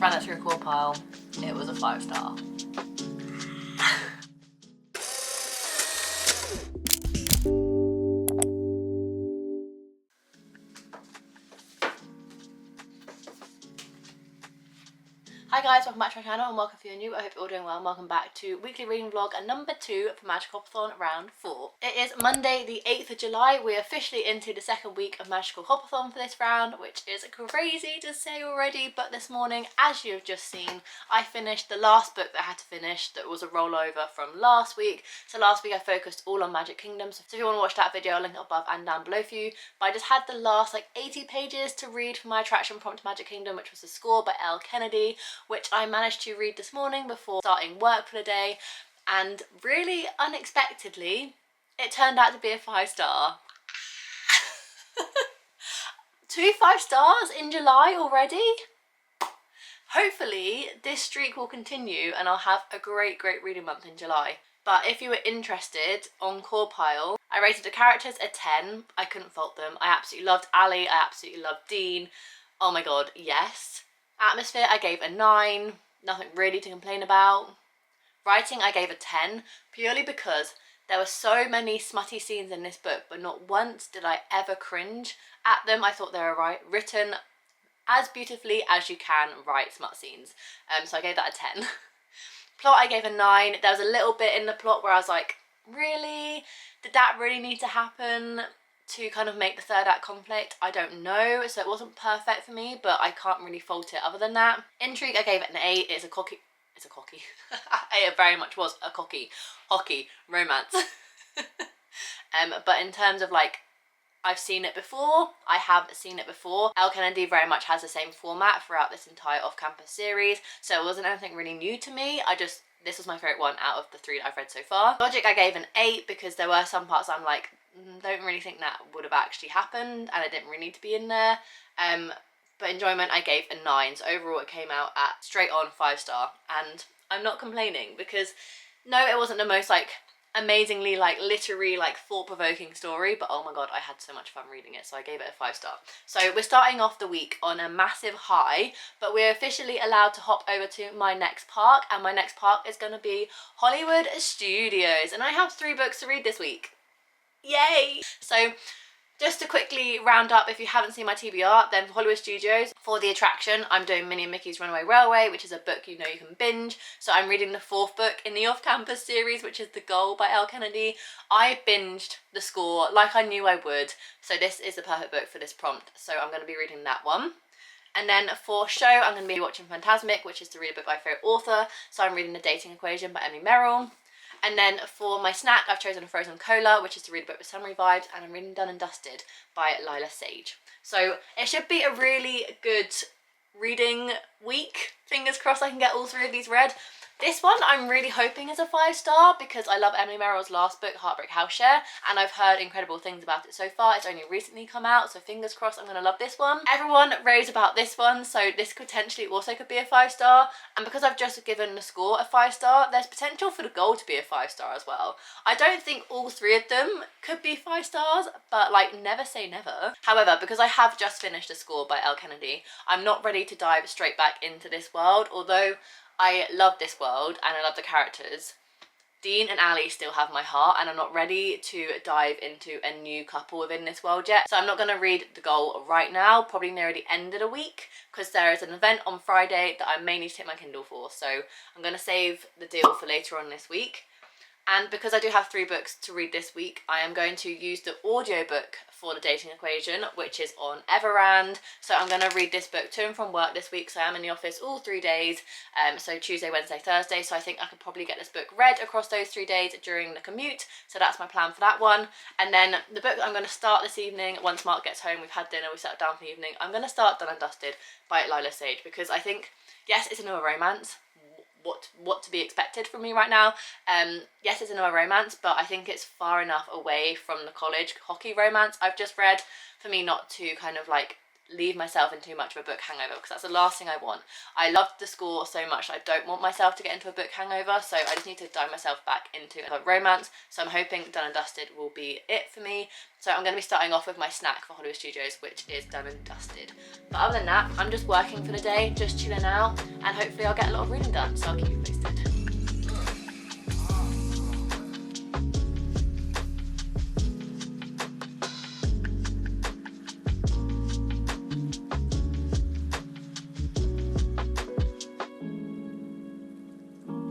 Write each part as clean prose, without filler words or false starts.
ran that through a core pile. It was a 5-star. Hi guys, welcome back to my channel and welcome if you're new. I hope you're all doing well and welcome back to weekly reading vlog number 2 for Magical Hopathon round 4. It is Monday the 8th of July. We're officially into the second week of Magical Hopathon for this round, which is crazy to say already, but this morning, as you have just seen, I finished the last book that I had to finish that was a rollover from last week. So last week I focused all on Magic Kingdoms. So if you want to watch that video, I'll link it above and down below for you. But I just had the last like 80 pages to read for my attraction prompt Magic Kingdom, which was The Score by Elle Kennedy, which I managed to read this morning before starting work for the day, and really unexpectedly it turned out to be a 5-star. 2 5-stars in July already? Hopefully this streak will continue and I'll have a great reading month in July. But if you were interested, on Core Pile, I rated the characters a 10. I couldn't fault them. I absolutely loved Ali, I absolutely loved Dean. Oh my god, yes. Atmosphere I gave a 9, nothing really to complain about. Writing I gave a 10, purely because there were so many smutty scenes in this book, but not once did I ever cringe at them. I thought they were written as beautifully as you can write smut scenes, so I gave that a 10. Plot I gave a 9. There was a little bit in the plot where I was like, really? Did that really need to happen to kind of make the third act conflict? I don't know, so it wasn't perfect for me, but I can't really fault it other than that. Intrigue I gave it an 8. It's a cocky it very much was a hockey romance. But in terms of like, I've seen it before, I have seen it before. Elle Kennedy very much has the same format throughout this entire off-campus series, so it wasn't anything really new to me. This was my favourite one out of the 3 that I've read so far. Logic I gave an 8 because there were some parts I'm like, don't really think that would have actually happened and it didn't really need to be in there. But enjoyment I gave a 9, so overall it came out at straight on 5-star, and I'm not complaining because no, it wasn't the most like amazingly like literary like thought-provoking story, but oh my god, I had so much fun reading it, so I gave it a 5-star. So we're starting off the week on a massive high, but we're officially allowed to hop over to my next park, and my next park is going to be Hollywood Studios, and I have 3 books to read this week. Yay! So just to quickly round up, if you haven't seen my TBR, then for Hollywood Studios, for the attraction, I'm doing Minnie and Mickey's Runaway Railway, which is a book you know you can binge. So I'm reading the 4th book in the off-campus series, which is The Goal by Elle Kennedy. I binged The Score like I knew I would, so this is the perfect book for this prompt. So I'm going to be reading that one. And then for show, I'm going to be watching Fantasmic, which is to read a book by a favourite author. So I'm reading The Dating Equation by Emily Merrill. And then for my snack, I've chosen a frozen cola, which is to read a book with summery vibes, and I'm reading Done and Dusted by Lila Sage. So it should be a really good reading week. Fingers crossed I can get all 3 of these read. This one I'm really hoping is a 5-star because I love Emily Merrill's last book, Heartbreak House Share, and I've heard incredible things about it so far. It's only recently come out, so fingers crossed I'm going to love this one. Everyone raves about this one, so this potentially also could be a 5-star, and because I've just given The Score a 5-star, there's potential for The Goal to be a 5-star as well. I don't think all 3 of them could be 5 stars, but like, never say never. However, because I have just finished The Score by Elle Kennedy, I'm not ready to dive straight back into this world, although I love this world and I love the characters. Dean and Ali still have my heart, and I'm not ready to dive into a new couple within this world yet. So I'm not going to read The Goal right now, probably near the end of the week, because there is an event on Friday that I may need to take my Kindle for. So I'm going to save the deal for later on this week. And because I do have 3 books to read this week, I am going to use the audiobook for The Dating Equation, which is on Everand. So I'm going to read this book to and from work this week, so I am in the office all 3 days, so Tuesday, Wednesday, Thursday. So I think I could probably get this book read across those 3 days during the commute, so that's my plan for that one. And then the book that I'm going to start this evening, once Mark gets home, we've had dinner, we settled down for the evening, I'm going to start Done and Dusted by Lila Sage, because I think, yes, it's another romance. What to be expected from me right now. Yes, it's another romance, but I think it's far enough away from the college hockey romance I've just read for me not to kind of like leave myself in too much of a book hangover, because that's the last thing I want. I loved the score so much, I don't want myself to get into a book hangover, so I just need to dive myself back into a romance. So I'm hoping Done and Dusted will be it for me. So I'm going to be starting off with my snack for Hollywood Studios, which is Done and Dusted. But other than that, I'm just working for the day, just chilling out, and hopefully I'll get a lot of reading done, so I'll keep you posted.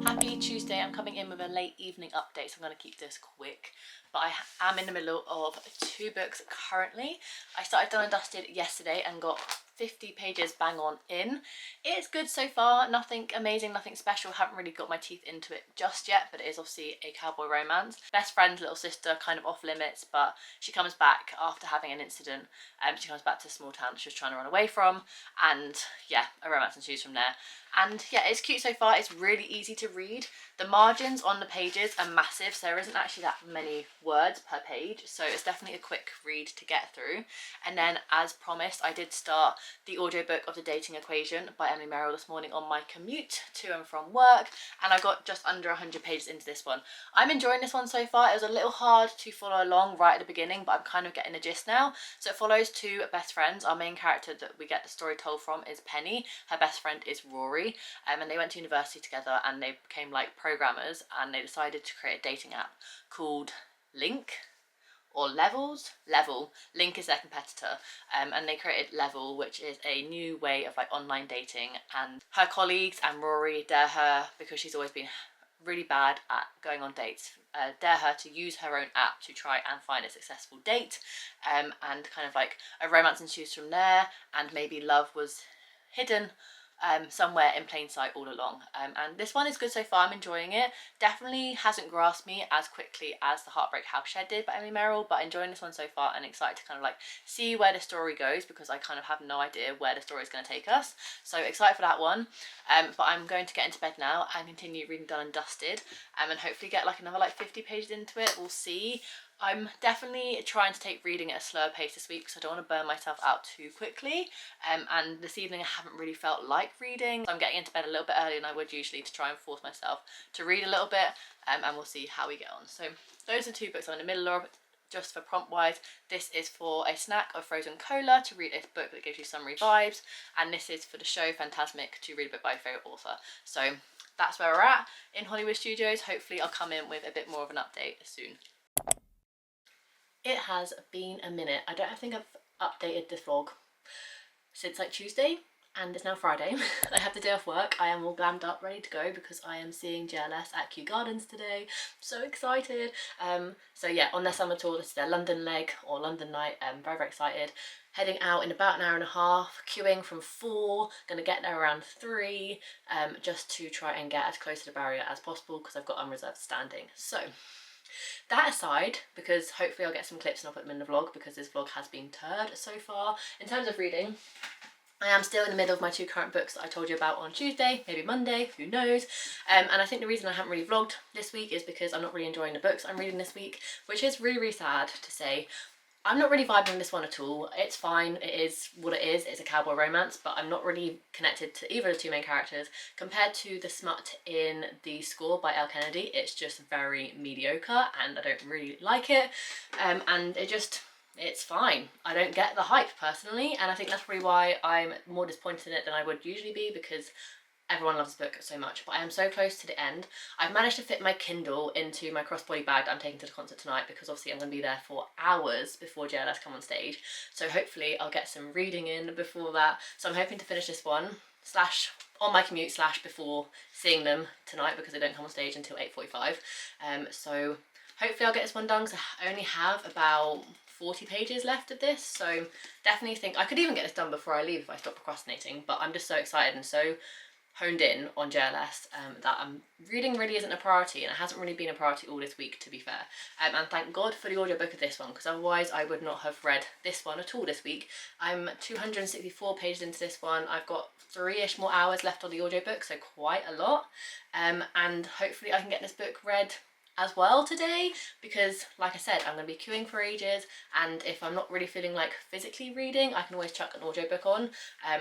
Happy Tuesday. I'm coming in with a late evening update, so I'm going to keep this quick. But I am in the middle of 2 books currently. I started Done and Dusted yesterday and got 50 pages bang on in. It's good so far, nothing amazing, nothing special, haven't really got my teeth into it just yet, but it is obviously a cowboy romance. Best friend's little sister, kind of off limits, but she comes back after having an incident. She comes back to a small town that she was trying to run away from, and yeah, a romance ensues from there. And yeah, it's cute so far, it's really easy to read. The margins on the pages are massive, so there isn't actually that many words per page, so it's definitely a quick read to get through. And then, as promised, I did start the audiobook of The Dating Equation by Emily Merrill this morning on my commute to and from work, and I got just under 100 pages into this one. I'm enjoying this one so far. It was a little hard to follow along right at the beginning, but I'm kind of getting the gist now. So it follows 2 best friends. Our main character that we get the story told from is Penny. Her best friend is Rory, and they went to university together and they became like programmers, and they decided to create a dating app called Link or Level. Link is their competitor, and they created Level, which is a new way of like online dating. And her colleagues and Rory dare her, because she's always been really bad at going on dates, dare her to use her own app to try and find a successful date, and kind of like a romance ensues from there, and maybe love was hidden somewhere in plain sight all along. And this one is good so far, I'm enjoying it. Definitely hasn't grasped me as quickly as The Heartbreak House Shed did by Emily Merrill, but enjoying this one so far and excited to kind of like see where the story goes, because I kind of have no idea where the story is going to take us. So excited for that one. But I'm going to get into bed now and continue reading Done and Dusted, and hopefully get like another like 50 pages into it. We'll see. I'm definitely trying to take reading at a slower pace this week, because I don't want to burn myself out too quickly. And this evening I haven't really felt like reading, so I'm getting into bed a little bit earlier than I would usually to try and force myself to read a little bit, and we'll see how we get on. So those are 2 books I'm in the middle of. Just for prompt wise, this is for a snack of frozen cola to read a book that gives you summery vibes, and this is for the show Fantasmic to read a book by your favourite author. So that's where we're at in Hollywood Studios. Hopefully I'll come in with a bit more of an update soon. It has been a minute. I don't think I've updated this vlog since like Tuesday, and it's now Friday. I have the day off work. I am all glammed up, ready to go, because I am seeing JLS at Kew Gardens today. So excited. So yeah, on their summer tour, this is their London leg or London night. Very, very excited. Heading out in about an hour and a half, queuing from 4, gonna get there around 3, just to try and get as close to the barrier as possible, because I've got unreserved standing. So that aside, because hopefully I'll get some clips and I'll put them in the vlog, because this vlog has been turd so far. In terms of reading, I am still in the middle of my 2 current books that I told you about on Tuesday, maybe Monday, who knows. And I think the reason I haven't really vlogged this week is because I'm not really enjoying the books I'm reading this week, which is really, really sad to say. I'm not really vibing this one at all. It's fine, it is what it is, it's a cowboy romance, but I'm not really connected to either of the 2 main characters. Compared to the smut in The Score by Elle Kennedy, it's just very mediocre and I don't really like it. And it's fine. I don't get the hype personally, and I think that's probably why I'm more disappointed in it than I would usually be, because everyone loves the book so much. But I am so close to the end. I've managed to fit my Kindle into my crossbody bag that I'm taking to the concert tonight, because obviously I'm going to be there for hours before JLS come on stage. So hopefully I'll get some reading in before that. So I'm hoping to finish this one, slash on my commute, slash before seeing them tonight, because they don't come on stage until 8:45. So hopefully I'll get this one done, because I only have about 40 pages left of this. So definitely think I could even get this done before I leave if I stop procrastinating. But I'm just so excited and so honed in on JLS that reading really isn't a priority, and it hasn't really been a priority all this week, to be fair. And thank God for the audiobook of this one, because otherwise I would not have read this one at all this week. I'm 264 pages into this one. I've got 3-ish more hours left on the audiobook, so quite a lot. And hopefully I can get this book read as well today, because like I said, I'm going to be queuing for ages, and if I'm not really feeling like physically reading, I can always chuck an audiobook on.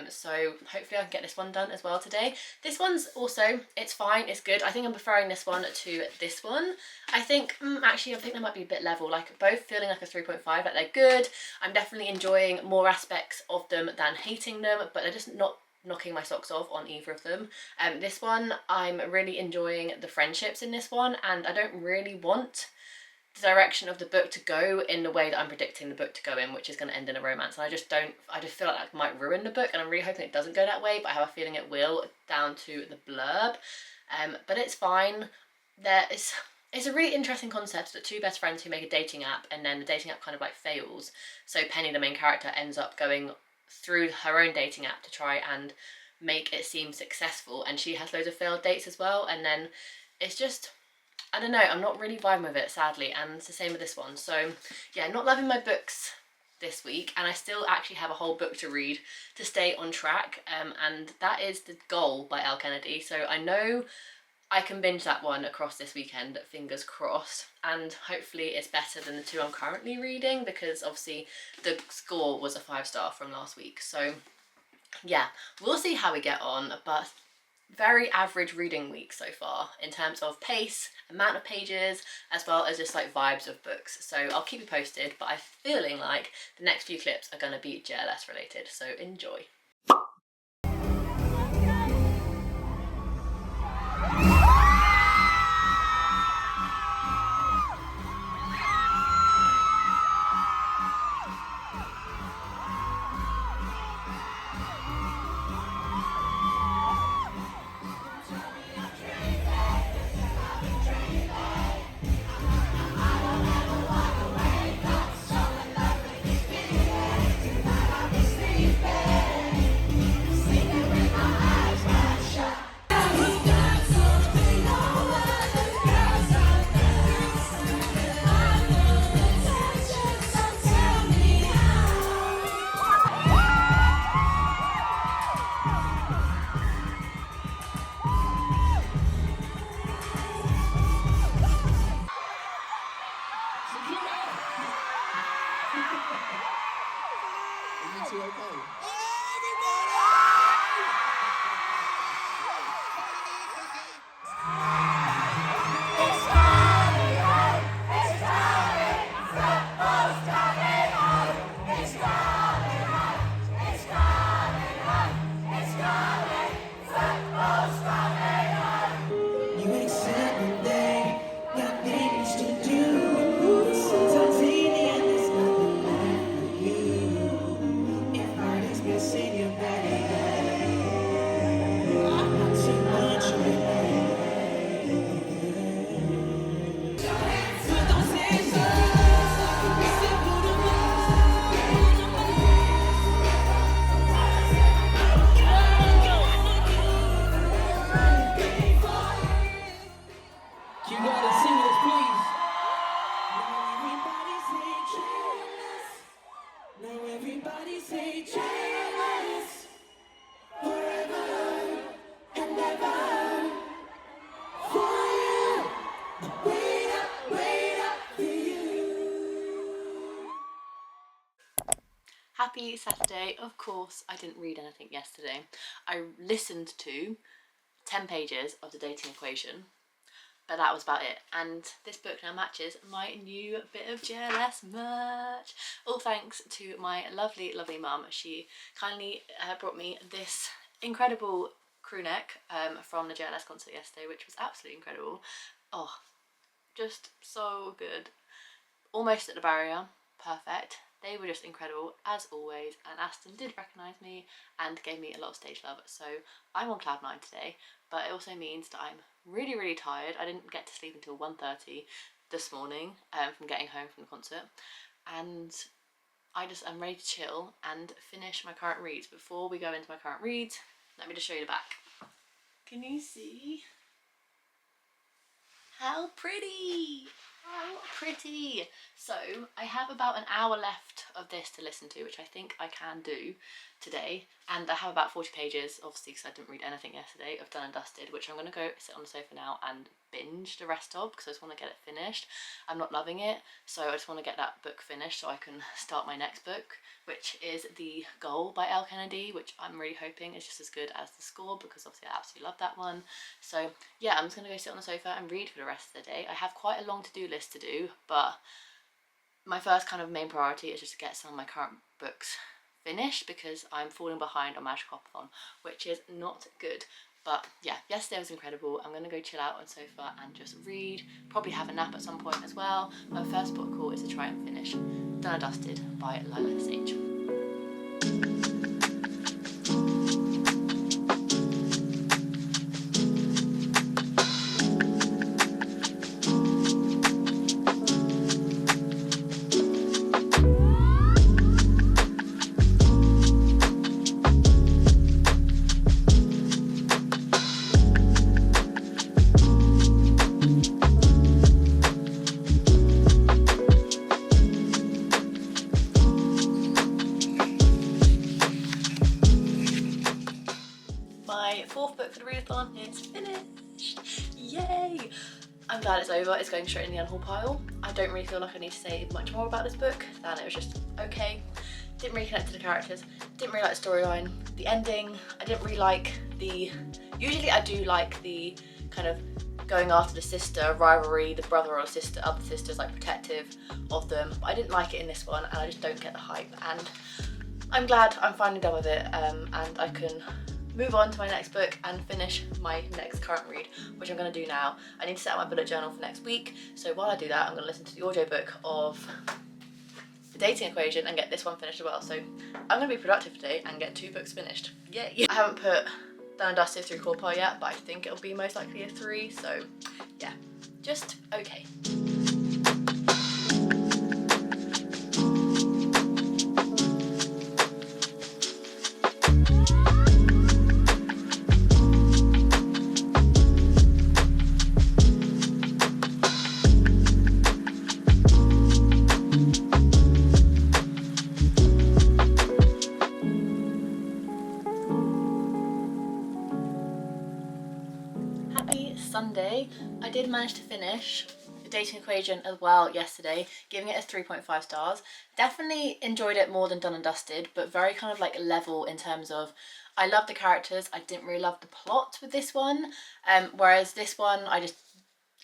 So hopefully I can get this one done as well today. This one's also, it's fine, it's good. I think I'm preferring this one to this one. I think actually I think they might be a bit level, like both feeling like a 3.5, like they're good. I'm definitely enjoying more aspects of them than hating them, but they're just not knocking my socks off on either of them. This one, I'm really enjoying the friendships in this one, and I don't really want the direction of the book to go in the way that I'm predicting the book to go in, which is going to end in a romance. And I just feel like that might ruin the book, and I'm really hoping it doesn't go that way, but I have a feeling it will, down to the blurb. But it's fine. It's a really interesting concept that two best friends who make a dating app, and then the dating app kind of like fails. So Penny, the main character, ends up going through her own dating app to try and make it seem successful, and she has loads of failed dates as well. And then it's just, I don't know, I'm not really vibing with it, sadly, and it's the same with this one. So yeah, not loving my books this week, and I still actually have a whole book to read to stay on track, and that is The Goal by Elle Kennedy. So I know I can binge that one across this weekend, fingers crossed, and hopefully it's better than the two I'm currently reading, because obviously the score was a 5-star from last week. So yeah, we'll see how we get on, but very average reading week so far in terms of pace, amount of pages, as well as just like vibes of books. So I'll keep you posted, but I'm feeling like the next few clips are going to be JLS related, so enjoy. Happy Saturday. Of course, I didn't read anything yesterday. I listened to 10 pages of The Dating Equation, but that was about it. And this book now matches my new bit of JLS merch. All thanks to my lovely, lovely mum. She kindly brought me this incredible crew neck from the JLS concert yesterday, which was absolutely incredible. Oh, just so good. Almost at the barrier. Perfect. They were just incredible as always, and Aston did recognise me and gave me a lot of stage love, so I'm on cloud 9 today. But it also means that I'm really, really tired. I didn't get to sleep until 1:30 this morning from getting home from the concert, and I'm ready to chill and finish my current reads. Before we go into my current reads, let me just show you the back. Can you see? How pretty! How pretty! So I have about an hour left of this to listen to, which I think I can do. today, and I have about 40 pages, obviously because I didn't read anything yesterday, of Done and Dusted, which I'm going to go sit on the sofa now and binge the rest of, because I just want to get it finished. I'm not loving it, so I just want to get that book finished so I can start my next book, which is The Goal by Elle Kennedy, which I'm really hoping is just as good as The Score, because obviously I absolutely love that one. So yeah, I'm just going to go sit on the sofa and read for the rest of the day. I have quite a long to-do list to do, but my first kind of main priority is just to get some of my current books finished, because I'm falling behind on Magic Hopathon, which is not good. But yeah, yesterday was incredible. I'm going to go chill out on the sofa and just read, probably have a nap at some point as well. My first book call is to try and finish Done and Dusted by Lila Sage. My fourth book for the readathon is finished. Yay! I'm glad it's over. It's going straight in the unhaul pile. I don't really feel like I need to say much more about this book than it was just okay. Didn't really connect to the characters, didn't really like the storyline, the ending. I didn't really like the... Usually I do like the kind of going after the sister rivalry, the brother or sister, other sisters, like protective of them. But I didn't like it in this one, and I just don't get the hype. And I'm glad I'm finally done with it, and I can move on to my next book and finish my next current read, which I'm going to do now. I need to set out my bullet journal for next week, so while I do that I'm going to listen to the audiobook of The Dating Equation and get this one finished as well. So I'm going to be productive today and get 2 books finished. Yay! I haven't put Done and Dusted through core pile yet, but I think it'll be most likely a 3, so yeah, just okay. Sunday. I did manage to finish The Dating Equation as well yesterday, giving it a 3.5 stars. Definitely enjoyed it more than Done and Dusted, but very kind of like level in terms of I love the characters. I didn't really love the plot with this one, whereas this one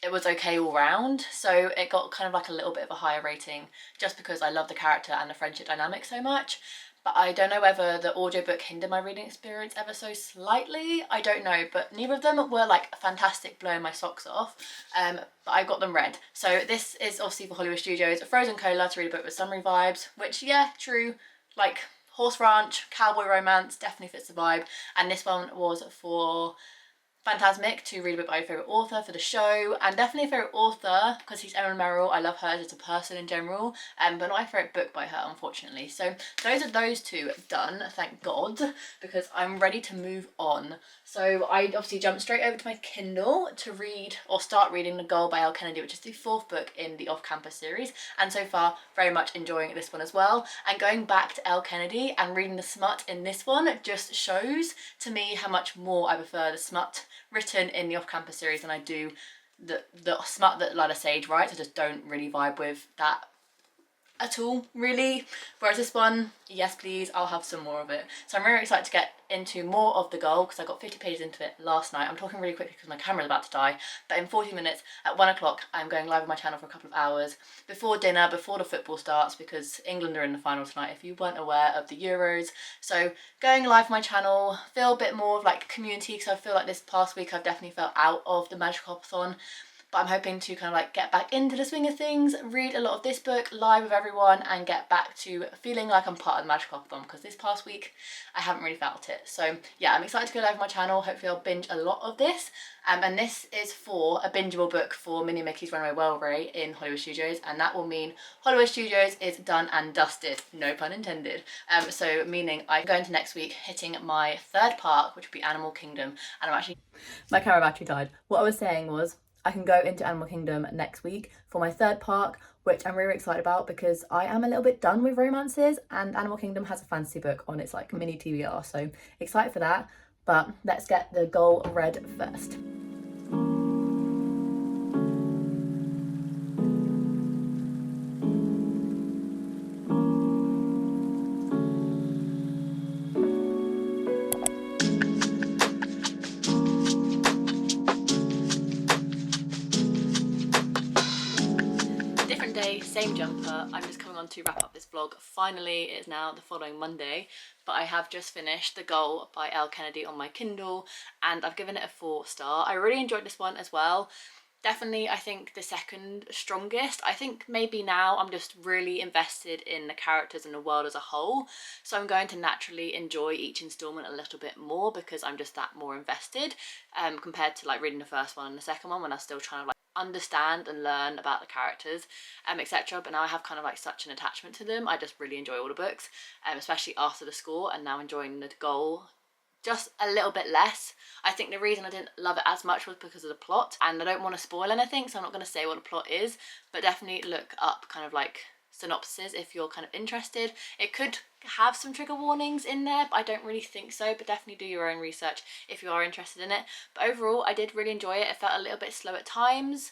it was okay all round, so it got kind of like a little bit of a higher rating just because I love the character and the friendship dynamic so much. But I don't know whether the audiobook hindered my reading experience ever so slightly. I don't know, but neither of them were like fantastic, blowing my socks off. But I got them read. So this is obviously for Hollywood Studios, Frozen Cola, to read a book with summery vibes, which yeah, true, like horse ranch, cowboy romance, definitely fits the vibe. And this one was for Fantasmic, to read a book by your favourite author for the show, and definitely a favourite author because he's Erin Merrill. I love her as a person in general, but not my favourite book by her, unfortunately. So those are those 2 done, thank God, because I'm ready to move on. So I obviously jumped straight over to my Kindle to read, or start reading, The Goal by Elle Kennedy, which is the 4th book in the Off-Campus series, and so far very much enjoying this one as well. And going back to Elle Kennedy and reading the smut in this one just shows to me how much more I prefer the smut written in the Off-Campus series than I do the smut that Lila Sage writes. I just don't really vibe with that at all, really. Whereas this one, yes please, I'll have some more of it. So I'm really excited to get into more of The Goal, because I got 50 pages into it last night. I'm talking really quickly because my camera's about to die, but in 40 minutes at 1 o'clock I'm going live on my channel for a couple of hours before dinner, before the football starts, because England are in the final tonight if you weren't aware of the Euros. So going live on my channel, feel a bit more of like community, because I feel like this past week I've definitely felt out of the Magic Hopathon. But I'm hoping to kind of like get back into the swing of things, read a lot of this book live with everyone, and get back to feeling like I'm part of the Magic Hopathon, because this past week I haven't really felt it. So yeah, I'm excited to go live on my channel. Hopefully I'll binge a lot of this. And this is for a bingeable book for Minnie Mickey's Runaway Railway in Hollywood Studios, and that will mean Hollywood Studios is done and dusted, no pun intended. So meaning I go into next week hitting my 3rd park, which will be Animal Kingdom, and I'm actually... My camera battery died. What I was saying was, I can go into Animal Kingdom next week for my third park, which I'm really excited about because I am a little bit done with romances, and Animal Kingdom has a fantasy book on its like mini TBR, so excited for that. But let's get the goal read first. Different day, same jumper. I'm just coming on to wrap up this vlog. Finally, it is now the following Monday, but I have just finished The Goal by Elle Kennedy on my Kindle, and I've given it a 4-star. I really enjoyed this one as well. Definitely, I think the second strongest. I think maybe now I'm just really invested in the characters and the world as a whole, so I'm going to naturally enjoy each installment a little bit more because I'm just that more invested, compared to like reading the first one and the second one when I was still trying to like understand and learn about the characters, etc. But now I have kind of like such an attachment to them. I just really enjoy all the books, especially after the score, and now enjoying The Goal just a little bit less. I think the reason I didn't love it as much was because of the plot, and I don't want to spoil anything, so I'm not going to say what the plot is, but definitely look up kind of like synopses if you're kind of interested. It could have some trigger warnings in there, but I don't really think so, but definitely do your own research if you are interested in it. But overall, I did really enjoy it. It felt a little bit slow at times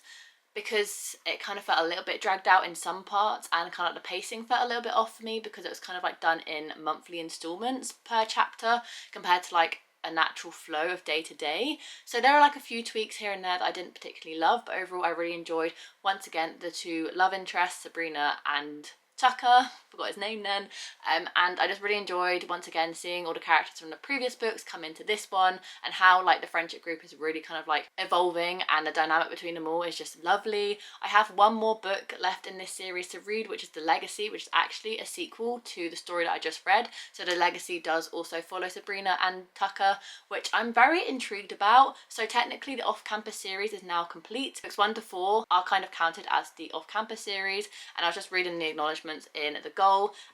because it kind of felt a little bit dragged out in some parts, and kind of the pacing felt a little bit off for me because it was kind of like done in monthly installments per chapter compared to like a natural flow of day to day. So there are like a few tweaks here and there that I didn't particularly love, but overall I really enjoyed, once again, the two love interests, Sabrina and Tucker, forgot his name then, and I just really enjoyed, once again, seeing all the characters from the previous books come into this one, and how like the friendship group is really kind of like evolving, and the dynamic between them all is just lovely. I have one more book left in this series to read, which is The Legacy, which is actually a sequel to the story that I just read. So The Legacy does also follow Sabrina and Tucker, which I'm very intrigued about. So technically the off-campus series is now complete. Books 1 to 4 are kind of counted as the off-campus series, and I was just reading the acknowledgements in The Goal,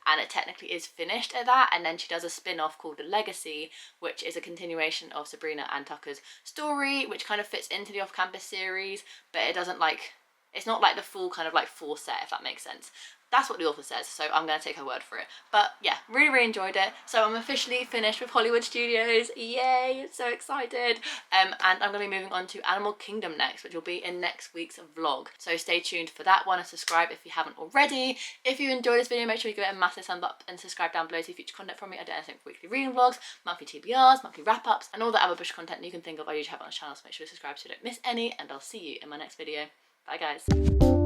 and it technically is finished at that. And then she does a spin-off called The Legacy, which is a continuation of Sabrina and Tucker's story, which kind of fits into the off-campus series, but it doesn't like, it's not like the full kind of like full set, if that makes sense. That's what the author says, so I'm going to take her word for it. But yeah, really enjoyed it. So I'm officially finished with Hollywood Studios. Yay, so excited. And I'm going to be moving on to Animal Kingdom next, which will be in next week's vlog. So stay tuned for that one, and subscribe if you haven't already. If you enjoyed this video, make sure you give it a massive thumbs up and subscribe down below to see future content from me. I do anything for weekly reading vlogs, monthly TBRs, monthly wrap-ups, and all the other bush content you can think of I usually have on the channel, so make sure to subscribe so you don't miss any, and I'll see you in my next video. Bye guys.